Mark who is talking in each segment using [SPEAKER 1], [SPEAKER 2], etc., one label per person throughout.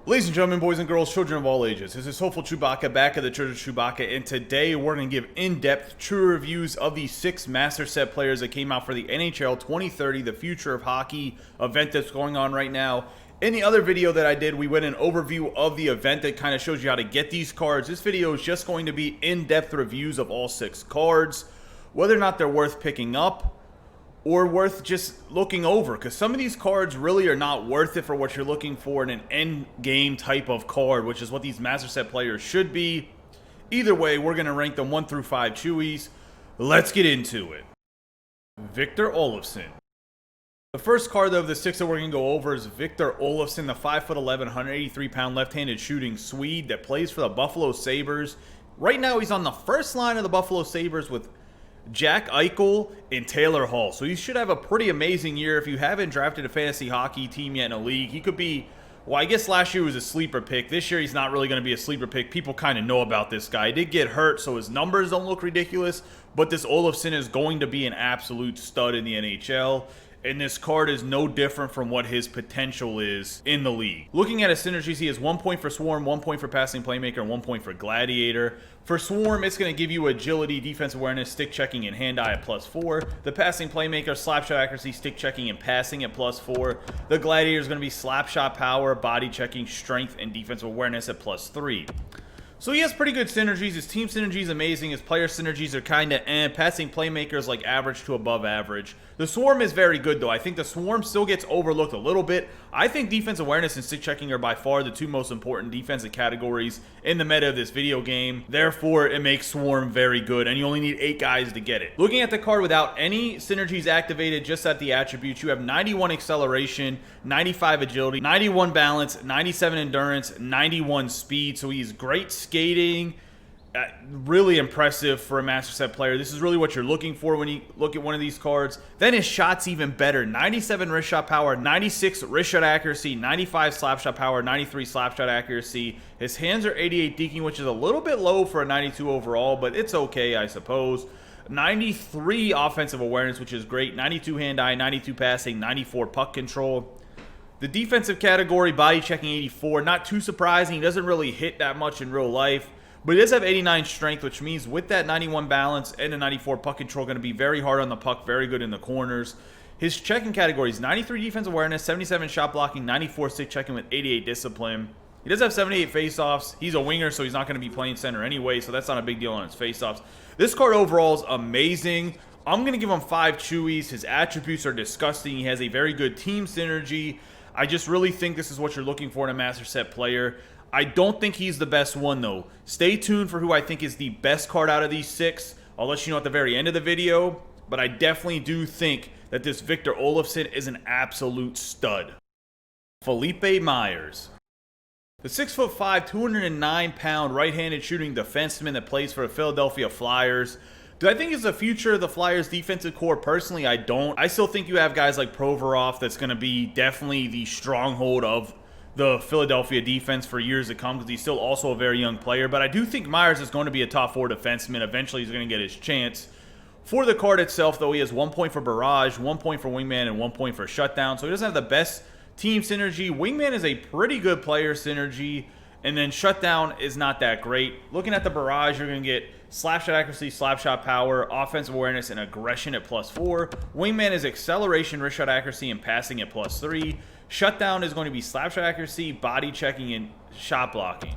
[SPEAKER 1] Ladies and gentlemen, boys and girls, children of all ages, this is Hopeful Chewbacca back at the Church of Chewbacca, and today we're going to give in-depth, true reviews of the 6 Master Set players that came out for the NHL 2030, the Future of Hockey event that's going on right now. In the other video that I did, we went an overview of the event that kind of shows you how to get these cards. This video is just going to be in-depth reviews of all 6 cards, whether or not they're worth picking up, or worth just looking over, because some of these cards really are not worth it for what you're looking for in an end game type of card, which is what these Master Set players should be. Either way, we're going to rank them 1 through 5 Chewies. Let's get into it. Victor Olofsson. The first card of the 6 that we're going to go over is Victor Olofsson, the 5'11", 183-pound left-handed shooting Swede that plays for the Buffalo Sabres. Right now, he's on the first line of the Buffalo Sabres with Jack Eichel and Taylor Hall. So he should have a pretty amazing year. If you haven't drafted a fantasy hockey team yet in a league, he could be, well, I guess last year was a sleeper pick. This year he's not really going to be a sleeper pick. People kind of know about this guy. He did get hurt, so his numbers don't look ridiculous, but this Olofsson is going to be an absolute stud in the NHL. And this card is no different from what his potential is in the league. Looking at his synergies, he has 1 point for Swarm, 1 point for Passing Playmaker, and 1 point for Gladiator. For Swarm, it's going to give you agility, defense awareness, stick checking, and hand-eye at +4. The Passing Playmaker, slapshot accuracy, stick checking, and passing at +4. The Gladiator is going to be slapshot power, body checking, strength, and defensive awareness at +3. So he has pretty good synergies. His team synergy is amazing. His player synergies are kind of Passing Playmaker is like average to above average. The Swarm is very good, though. I think the Swarm still gets overlooked a little bit. I think defense awareness and stick checking are by far the 2 most important defensive categories in the meta of this video game. Therefore, it makes Swarm very good, and you only need 8 guys to get it. Looking at the card without any synergies activated, just at the attributes, you have 91 acceleration, 95 agility, 91 balance, 97 endurance, 91 speed. So he's great skating. Really impressive for a Master Set player. This is really what you're looking for when you look at one of these cards. Then his shot's even better. 97 wrist shot power, 96 wrist shot accuracy, 95 slap shot power, 93 slap shot accuracy. His hands are 88 deking, which is a little bit low for a 92 overall, but it's okay, I suppose. 93 offensive awareness, which is great. 92 hand-eye, 92 passing, 94 puck control. The defensive category, body checking 84. Not too surprising. He doesn't really hit that much in real life. But he does have 89 strength, which means with that 91 balance and a 94 puck control, going to be very hard on the puck, very good in the corners. His checking categories, 93 defense awareness, 77 shot blocking, 94 stick checking with 88 discipline. He does have 78 faceoffs. He's a winger, so he's not going to be playing center anyway, so that's not a big deal on his faceoffs. This card overall is amazing. I'm going to give him 5 Chewies. His attributes are disgusting. He has a very good team synergy. I just really think this is what you're looking for in a Master Set player. I don't think he's the best one, though. Stay tuned for who I think is the best card out of these 6. I'll let you know at the very end of the video. But I definitely do think that this Victor Olofsson is an absolute stud. Philippe Myers. The 6'5", 209-pound right-handed shooting defenseman that plays for the Philadelphia Flyers. Do I think he's the future of the Flyers defensive core? Personally, I don't. I still think you have guys like Provorov that's going to be definitely the stronghold of the Philadelphia defense for years to come, because he's still also a very young player. But I do think Myers is going to be a top 4 defenseman. Eventually, he's going to get his chance. For the card itself, though, he has 1 point for barrage, 1 point for wingman, and 1 point for shutdown. So he doesn't have the best team synergy. Wingman is a pretty good player synergy, and then shutdown is not that great. Looking at the barrage, you're going to get slapshot accuracy, slapshot power, offensive awareness, and aggression at +4. Wingman is acceleration, wrist shot accuracy, and passing at +3. Shutdown is going to be slapshot accuracy, body checking, and shot blocking.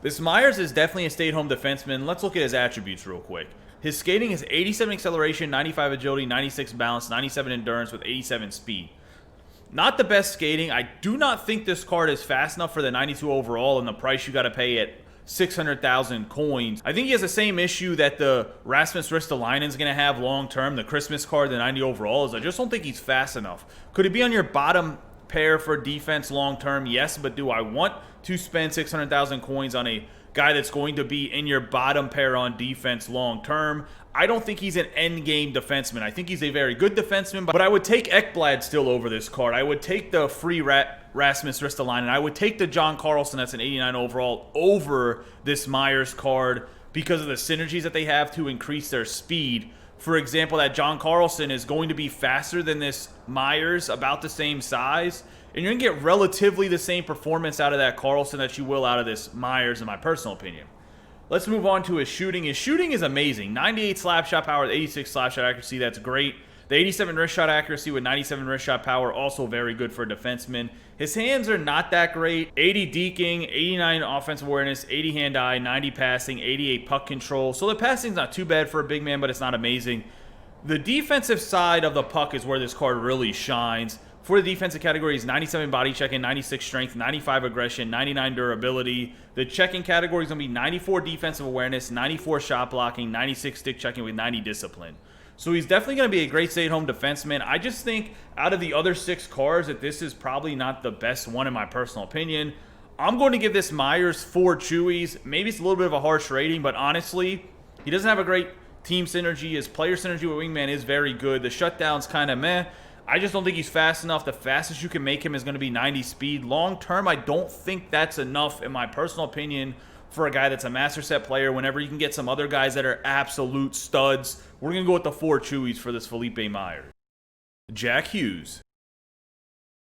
[SPEAKER 1] This Myers is definitely a stay-at-home defenseman. Let's look at his attributes real quick. His skating is 87 acceleration, 95 agility, 96 balance, 97 endurance with 87 speed. Not the best skating. I do not think this card is fast enough for the 92 overall and the price you got to pay at 600,000 coins. I think he has the same issue that the Rasmus Ristolainen is going to have long-term. The Christmas card, the 90 overall, is I just don't think he's fast enough. Could he be on your bottom pair for defense long-term? Yes, but do I want to spend 600,000 coins on a guy that's going to be in your bottom pair on defense long-term? I don't think he's an end-game defenseman. I think he's a very good defenseman, but I would take Ekblad still over this card. I would take the free Rasmus Ristolainen. I would take the John Carlson, that's an 89 overall, over this Myers card because of the synergies that they have to increase their speed. For example, that John Carlson is going to be faster than this Myers, about the same size, and you're going to get relatively the same performance out of that Carlson that you will out of this Myers, in my personal opinion. Let's move on to his shooting. His shooting is amazing. 98 slap shot power, 86 slap shot accuracy. That's great. The 87 wrist shot accuracy with 97 wrist shot power, also very good for a defenseman. His hands are not that great. 80 deking, 89 offensive awareness, 80 hand-eye, 90 passing, 88 puck control. So the passing's not too bad for a big man, but it's not amazing. The defensive side of the puck is where this card really shines. For the defensive category, he's 97 body checking, 96 strength, 95 aggression, 99 durability. The checking category is going to be 94 defensive awareness, 94 shot blocking, 96 stick checking with 90 discipline. So he's definitely going to be a great stay-at-home defenseman. I just think out of the other 6 cards that this is probably not the best one in my personal opinion. I'm going to give this Myers 4 Chewies. Maybe it's a little bit of a harsh rating, but honestly, he doesn't have a great team synergy. His player synergy with Wingman is very good. The shutdown's kind of meh. I just don't think he's fast enough. The fastest you can make him is going to be 90 speed. Long term, I don't think that's enough, in my personal opinion, for a guy that's a master set player. Whenever you can get some other guys that are absolute studs, we're going to go with the 4 Chewies for this Philippe Myers. Jack Hughes.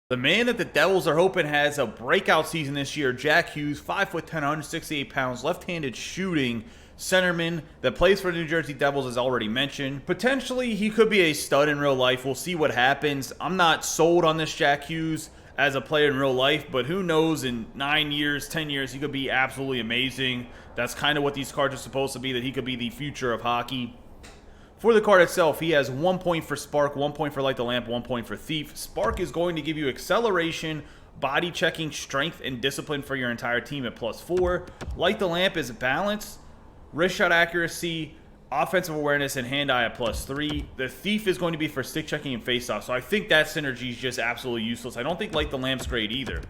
[SPEAKER 1] The man that the Devils are hoping has a breakout season this year, Jack Hughes, 5'10", 168 pounds, left-handed shooting centerman that plays for the New Jersey Devils, as already mentioned. Potentially, he could be a stud in real life. We'll see what happens. I'm not sold on this Jack Hughes as a player in real life, but who knows, in 9 years, 10 years, he could be absolutely amazing. That's kind of what these cards are supposed to be, that he could be the future of hockey. For the card itself, he has 1 point for Spark, 1 point for Light the Lamp, 1 point for Thief. Spark is going to give you acceleration, body checking, strength, and discipline for your entire team at +4. Light the Lamp is balance, wrist shot accuracy, offensive awareness, and hand-eye at +3. The Thief is going to be for stick checking and face-off, so I think that synergy is just absolutely useless. I don't think Light the Lamp's great either.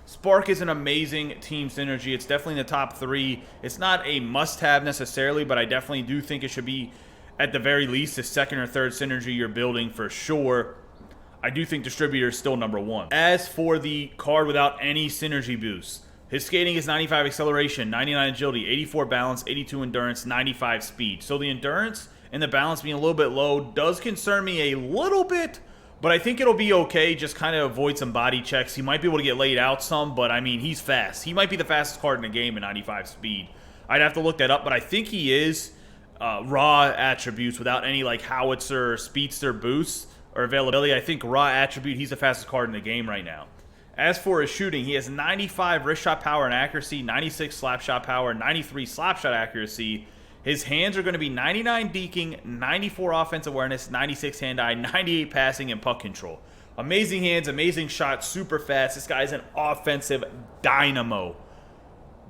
[SPEAKER 1] Spark is an amazing team synergy. It's definitely in the top 3. It's not a must-have necessarily, but I definitely do think it should be, at the very least, the second or third synergy you're building for sure. I do think Distributor is still number 1. As for the card without any synergy boosts, his skating is 95 acceleration, 99 agility, 84 balance, 82 endurance, 95 speed. So the endurance and the balance being a little bit low does concern me a little bit, but I think it'll be okay. Just kind of avoid some body checks. He might be able to get laid out some, but I mean, he's fast. He might be the fastest card in the game at 95 speed. I'd have to look that up, but I think he is raw attributes without any like howitzer or speedster boosts or availability. I think raw attribute, he's the fastest card in the game right now. As for his shooting, he has 95 wrist shot power and accuracy, 96 slap shot power, 93 slap shot accuracy. His hands are going to be 99 deking, 94 offensive awareness, 96 hand-eye, 98 passing, and puck control. Amazing hands, amazing shot, super fast. This guy is an offensive dynamo.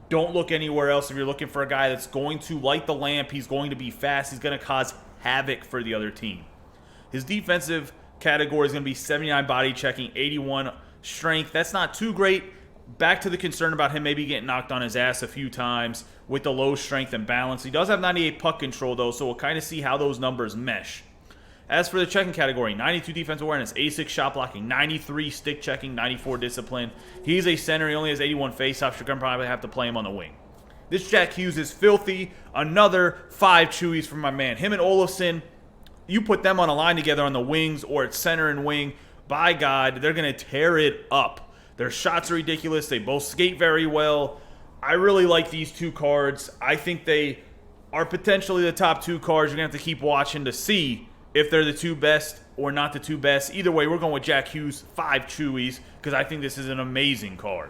[SPEAKER 1] Don't look anywhere else if you're looking for a guy that's going to light the lamp. He's going to be fast. He's going to cause havoc for the other team. His defensive category is going to be 79 body checking, 81 strength. That's not too great. Back to the concern about him maybe getting knocked on his ass a few times with the low strength and balance. He does have 98 puck control, though, so we'll kind of see how those numbers mesh. As for the checking category, 92 defensive awareness, 86 shot blocking, 93 stick checking, 94 discipline. He's a center. He only has 81 faceoffs. You're going to probably have to play him on the wing. This Jack Hughes is filthy. Another 5 Chewies from my man. Him and OLOFSSON, you put them on a line together on the wings or at center and wing, by God, they're going to tear it up. Their shots are ridiculous. They both skate very well. I really like these 2 cards. I think they are potentially the top 2 cards. You're going to have to keep watching to see if they're the 2 best or not the 2 best. Either way, we're going with Jack Hughes, 5 Chewies, because I think this is an amazing card.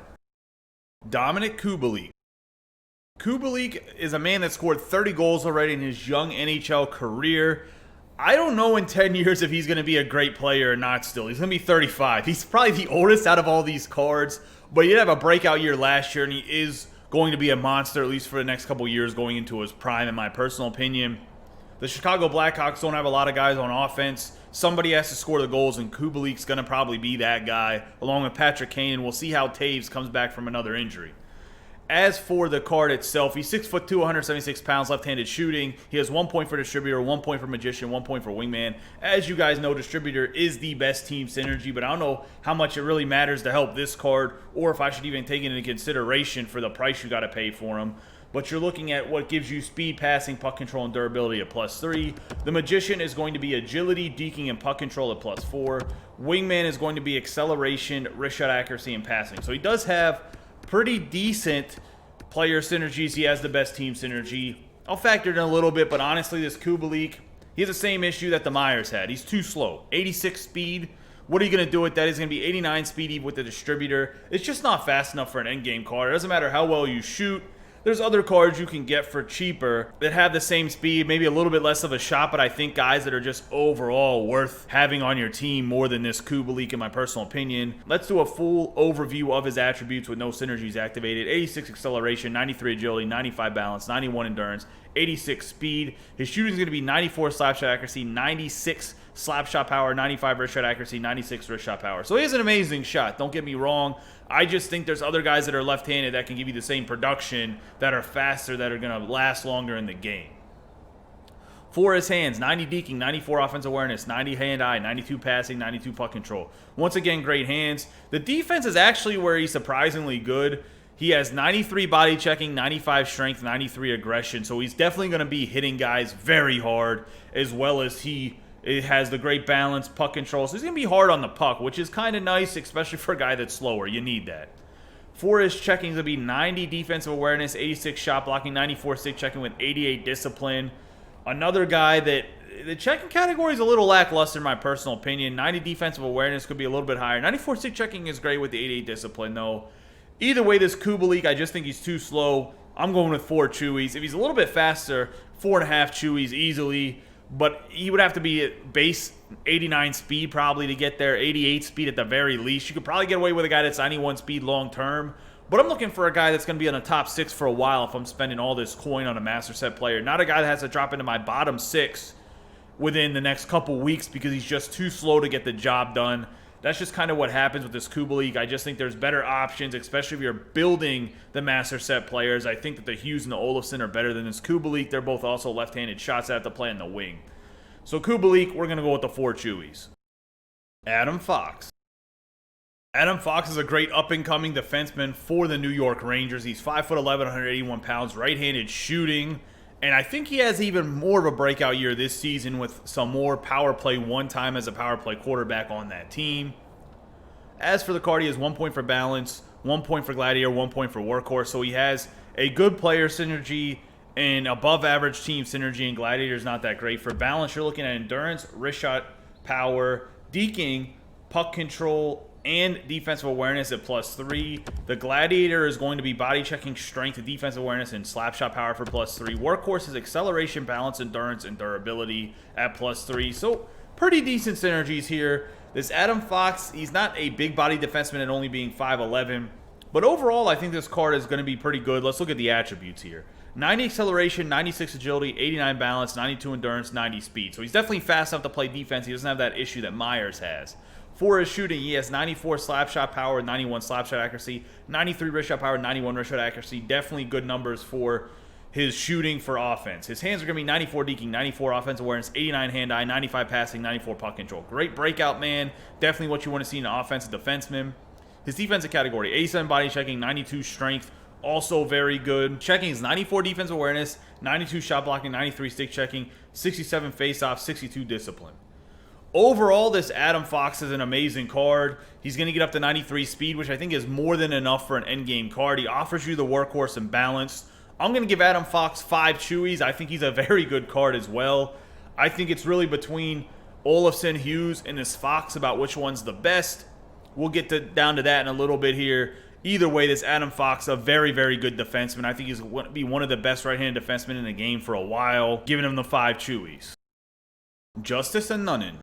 [SPEAKER 1] DOMINIK KUBALIK. Kubalik is a man that scored 30 goals already in his young NHL career. I don't know in 10 years if he's going to be a great player or not still. He's going to be 35. He's probably the oldest out of all these cards, but he did have a breakout year last year, and he is going to be a monster, at least for the next couple years, going into his prime, in my personal opinion. The Chicago Blackhawks don't have a lot of guys on offense. Somebody has to score the goals, and Kubalik's going to probably be that guy, along with Patrick Kane, and we'll see how Taves comes back from another injury. As for the card itself, he's 6'2", 176 pounds, left-handed shooting. He has 1 point for Distributor, 1 point for Magician, 1 point for Wingman. As you guys know, Distributor is the best team synergy, but I don't know how much it really matters to help this card, or if I should even take it into consideration for the price you got to pay for him. but you're looking at what gives you speed, passing, puck control, and durability at +3. The Magician is going to be agility, deking, and puck control at +4. Wingman is going to be acceleration, wrist shot accuracy, and passing. So he does have pretty decent player synergies. He has the best team synergy. I'll factor it in a little bit, but honestly, this Kubalik, he has the same issue that the Myers had. He's too slow. 86 speed. What are you going to do with that? He's going to be 89 speed even with the distributor. It's just not fast enough for an endgame card. It doesn't matter how well you shoot. There's other cards you can get for cheaper that have the same speed, maybe a little bit less of a shot, but I think guys that are just overall worth having on your team more than this Kubalik in my personal opinion. Let's do a full overview of his attributes with no synergies activated. 86 acceleration, 93 agility, 95 balance, 91 endurance, 86 speed. His shooting is going to be 94 slap shot accuracy, 96 slap shot power, 95 wrist shot accuracy, 96 wrist shot power. So he has an amazing shot, don't get me wrong. I just think there's other guys that are left-handed that can give you the same production, that are faster, that are going to last longer in the game. For his hands, 90 deking, 94 offensive awareness, 90 hand-eye, 92 passing, 92 puck control. Once again, great hands. The defense is actually where he's surprisingly good. He has 93 body checking, 95 strength, 93 aggression. So he's definitely going to be hitting guys very hard, as well as it has the great balance, puck control. So he's going to be hard on the puck, which is kind of nice, especially for a guy that's slower. You need that. For his checking, it'll be 90 defensive awareness, 86 shot blocking, 94 stick checking with 88 discipline. Another guy that the checking category is a little lackluster in my personal opinion. 90 defensive awareness could be a little bit higher. 94 stick checking is great with the 88 discipline, though. Either way, this Kubalik, I just think he's too slow. I'm going with 4 chewies. If he's a little bit faster, 4.5 chewies easily. But he would have to be at base 89 speed probably to get there, 88 speed at the very least. You could probably get away with a guy that's 91 speed long term. But I'm looking for a guy that's going to be on the top 6 for a while if I'm spending all this coin on a master set player. Not a guy that has to drop into my bottom 6 within the next couple weeks because he's just too slow to get the job done. That's just kind of what happens with this Kubalik. I just think there's better options, especially if you're building the master set players. I think that the Hughes and the OLOFSSON are better than this Kubalik. They're both also left-handed shots that have to play in the wing. So Kubalik, we're going to go with the 4 chewies. Adam Fox. Adam Fox is a great up-and-coming defenseman for the New York Rangers. He's 5'11", 181 pounds, right-handed shooting. And I think he has even more of a breakout year this season with some more power play one time as a power play quarterback on that team. As for the card, he has 1 point for balance, 1 point for gladiator, 1 point for workhorse. So he has a good player synergy and above average team synergy, and gladiator is not that great. For balance, you're looking at endurance, wrist shot power, deking, puck control, and defensive awareness at +3. The gladiator is going to be body checking, strength, defensive awareness, and slap shot power for +3. Workhorse is acceleration, balance, endurance, and durability at +3. So pretty decent synergies here. This Adam Fox, he's not a big body defenseman and only being 5'11", but overall I think this card is going to be pretty good. Let's look at the attributes here. 90 acceleration, 96 agility, 89 balance, 92 endurance, 90 speed. So he's definitely fast enough to play defense. He doesn't have that issue that Myers has. For his shooting, he has 94 slap shot power, 91 slap shot accuracy, 93 wrist shot power, 91 wrist shot accuracy. Definitely good numbers for his shooting for offense. His hands are going to be 94 deking, 94 offensive awareness, 89 hand-eye, 95 passing, 94 puck control. Great breakout man. Definitely what you want to see in an offensive defenseman. His defensive category, 87 body checking, 92 strength. Also very good. Checking is 94 defensive awareness, 92 shot blocking, 93 stick checking, 67 face-off, 62 discipline. Overall, this Adam Fox is an amazing card. He's going to get up to 93 speed, which I think is more than enough for an endgame card. He offers you the workhorse and balance. I'm going to give Adam Fox 5 chewies. I think he's a very good card as well. I think it's really between OLOFSSON, Hughes, and this Fox about which one's the best. We'll get down to that in a little bit here. Either way, this Adam Fox, a very, very good defenseman. I think he's going to be one of the best right-handed defensemen in the game for a while, giving him the 5 chewies. Justus ANNUNEN.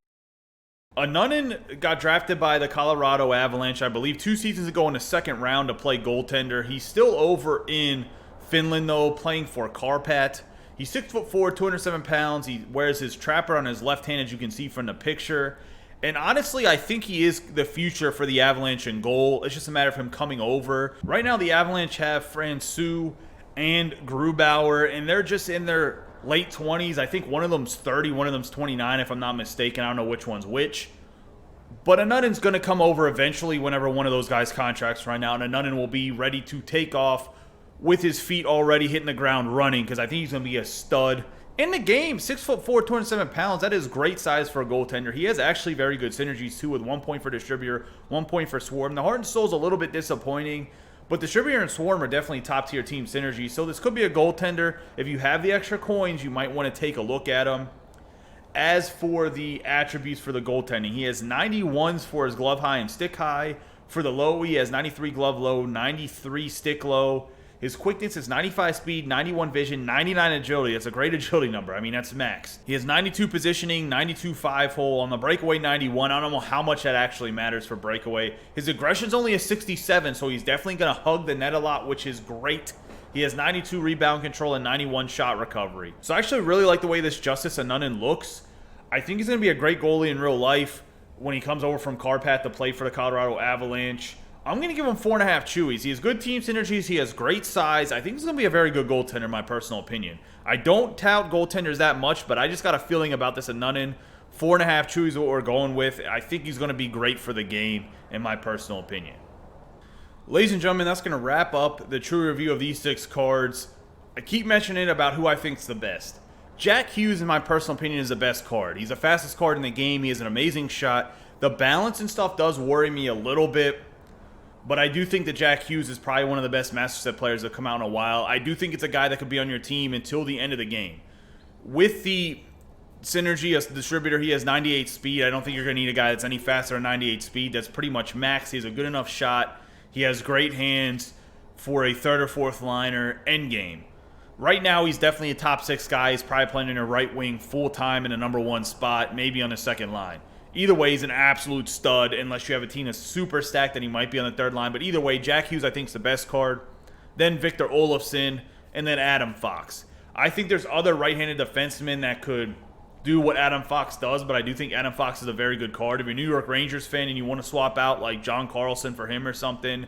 [SPEAKER 1] ANNUNEN got drafted by the Colorado Avalanche, I believe, 2 seasons ago in the second round to play goaltender. He's still over in Finland, though, playing for Karpat. He's 6'4", 207 pounds. He wears his trapper on his left hand, as you can see from the picture. And honestly, I think he is the future for the Avalanche in goal. It's just a matter of him coming over. Right now, the Avalanche have Francouz and Grubauer, and they're just in their late 20s. I think one of them's 30, one of them's 29, if I'm not mistaken. I don't know which one's which. But ANNUNEN's going to come over eventually whenever one of those guys' contracts run out, and ANNUNEN will be ready to take off with his feet already hitting the ground running, because I think he's going to be a stud in the game. 6'4", 207 pounds. That is great size for a goaltender. He has actually very good synergies too, with 1 point for distributor, 1 point for swarm. The heart and soul is a little bit disappointing, but distributor and swarm are definitely top tier team synergy. So this could be a goaltender. If you have the extra coins, you might want to take a look at him. As for the attributes for the goaltending, he has 91s for his glove high and stick high. For the low, he has 93 glove low, 93 stick low. His quickness is 95 speed, 91 vision, 99 agility. That's a great agility number. I mean, that's max. He has 92 positioning, 92 5-hole. On the breakaway, 91. I don't know how much that actually matters for breakaway. His aggression's only a 67, so he's definitely going to hug the net a lot, which is great. He has 92 rebound control and 91 shot recovery. So I actually really like the way this Justus ANNUNEN looks. I think he's going to be a great goalie in real life when he comes over from Carpath to play for the Colorado Avalanche. I'm going to give him 4.5 chewies. He has good team synergies. He has great size. I think he's going to be a very good goaltender, in my personal opinion. I don't tout goaltenders that much, but I just got a feeling about this ANNUNEN. 4.5 chewies is what we're going with. I think he's going to be great for the game, in my personal opinion. Ladies and gentlemen, that's going to wrap up the true review of these 6 cards. I keep mentioning about who I think is the best. Jack Hughes, in my personal opinion, is the best card. He's the fastest card in the game. He has an amazing shot. The balance and stuff does worry me a little bit, but I do think that Jack Hughes is probably one of the best Master Set players that have come out in a while. I do think it's a guy that could be on your team until the end of the game. With the synergy as the distributor, he has 98 speed. I don't think you're going to need a guy that's any faster than 98 speed. That's pretty much max. He has a good enough shot. He has great hands for a third or fourth liner endgame. Right now, he's definitely a top 6 guy. He's probably playing in a right wing full-time in a number 1 spot, maybe on the second line. Either way, he's an absolute stud, unless you have a team that's super stacked, then he might be on the third line. But either way, Jack Hughes, I think, is the best card. Then Victor Olofsson, and then Adam Fox. I think there's other right-handed defensemen that could do what Adam Fox does, but I do think Adam Fox is a very good card. If you're a New York Rangers fan and you want to swap out like John Carlson for him or something,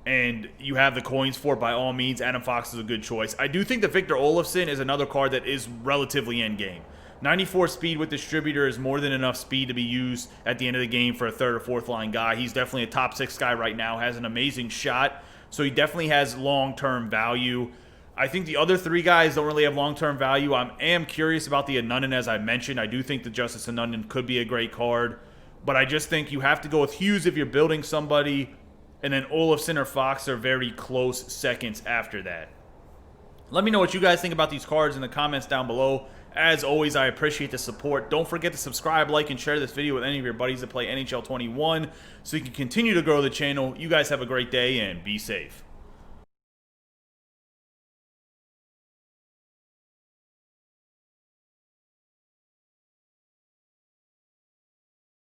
[SPEAKER 1] and you have the coins for it, by all means, Adam Fox is a good choice. I do think that Victor Olofsson is another card that is relatively endgame. 94 speed with distributor is more than enough speed to be used at the end of the game for a third or fourth line guy. He's definitely a top 6 guy right now, has an amazing shot, so he definitely has long-term value. I think the other 3 guys don't really have long-term value. I am curious about the ANNUNEN, as I mentioned. I do think the Justus ANNUNEN could be a great card, but I just think you have to go with Hughes if you're building somebody, and then Olofsson or Fox are very close seconds after that. Let me know what you guys think about these cards in the comments down below. As always, I appreciate the support. Don't forget to subscribe, like, and share this video with any of your buddies that play NHL 21 so you can continue to grow the channel. You guys have a great day and be safe.